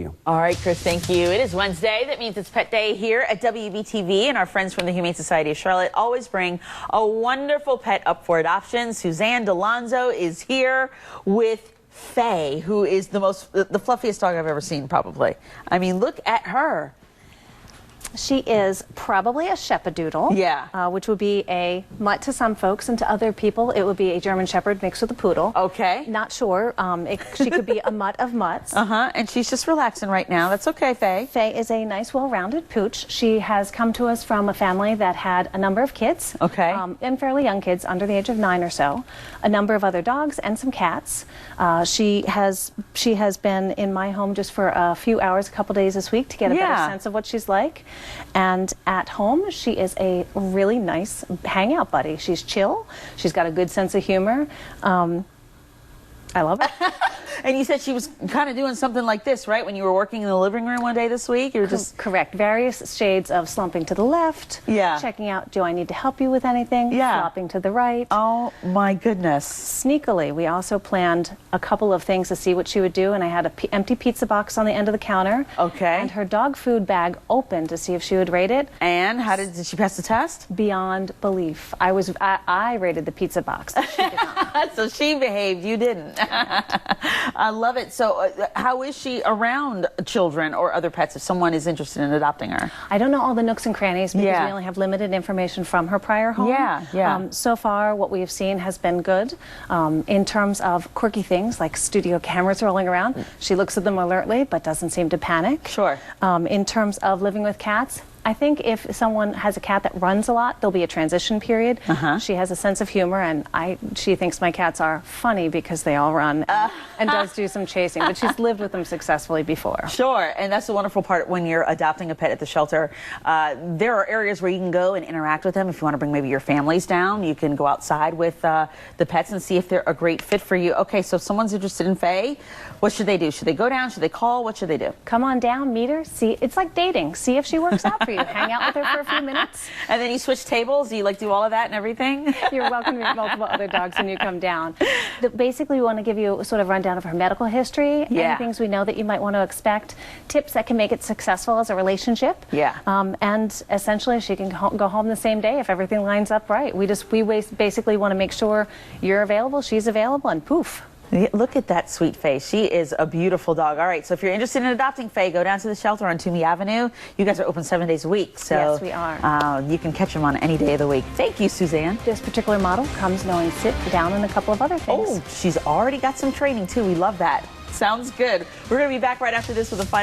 All right, Chris, thank you. It is Wednesday. That means it's Pet Day here at WBTV, and our friends from the Humane Society of Charlotte always bring a wonderful pet up for adoption. Suzanne Delonzo is here with Faye, who is the fluffiest dog I've ever seen, probably. I mean, look at her. She is probably a Shepherdoodle, which would be a mutt to some folks, and to other people it would be a German Shepherd mixed with a poodle. Okay. Not sure. She could be a mutt of mutts. And she's just relaxing right now. That's okay, Faye. Faye is a nice, well-rounded pooch. She has come to us from a family that had a number of kids. Okay. And fairly young kids, under the age of 9 or so. A number of other dogs and some cats. She has been in my home just for a few hours, a couple days this week, to get a better sense of what she's like. And at home, she is a really nice hangout buddy. She's chill. She's got a good sense of humor. I love it. And you said she was kind of doing something like this, right? When you were working in the living room one day this week? You were just... Correct. Various shades of slumping to the left. Yeah. Checking out, do I need to help you with anything? Yeah. Flopping to the right. Oh, my goodness. Sneakily, we also planned a couple of things to see what she would do, and I had an empty pizza box on the end of the counter. Okay. And her dog food bag open to see if she would rate it. And how did she pass the test? Beyond belief. I rated the pizza box. She did not. So she behaved, you didn't. I love it. So how is she around children or other pets if someone is interested in adopting her? I don't know all the nooks and crannies because we only have limited information from her prior home. So far, what we have seen has been good. In terms of quirky things like studio cameras rolling around, she looks at them alertly but doesn't seem to panic. Sure. In terms of living with cats, I think if someone has a cat that runs a lot, there'll be a transition period. She has a sense of humor, and she thinks my cats are funny because they all run and does do some chasing, but she's lived with them successfully before. Sure, and that's the wonderful part when you're adopting a pet at the shelter. There are areas where you can go and interact with them. If you want to bring maybe your families down, you can go outside with the pets and see if they're a great fit for you. Okay, so if someone's interested in Faye, what should they do? Should they go down? Should they call? What should they do? Come on down, meet her, see. It's like dating. See if she works out for you. Hang out with her for a few minutes. And then you switch tables? Do you do all of that and everything? You're welcome to meet multiple other dogs when you come down. Basically, we want to give you a sort of rundown of her medical history, any things we know that you might want to expect, tips that can make it successful as a relationship. And essentially, she can go home the same day if everything lines up right. We basically want to make sure you're available, she's available, and poof. Look at that sweet Faye. She is a beautiful dog. All right, so if you're interested in adopting Faye, go down to the shelter on Toomey Avenue. You guys are open 7 days a week. So yes, we are. You can catch them on any day of the week. Thank you, Suzanne. This particular model comes knowing sit down and a couple of other things. Oh, she's already got some training, too. We love that. Sounds good. We're going to be back right after this with a final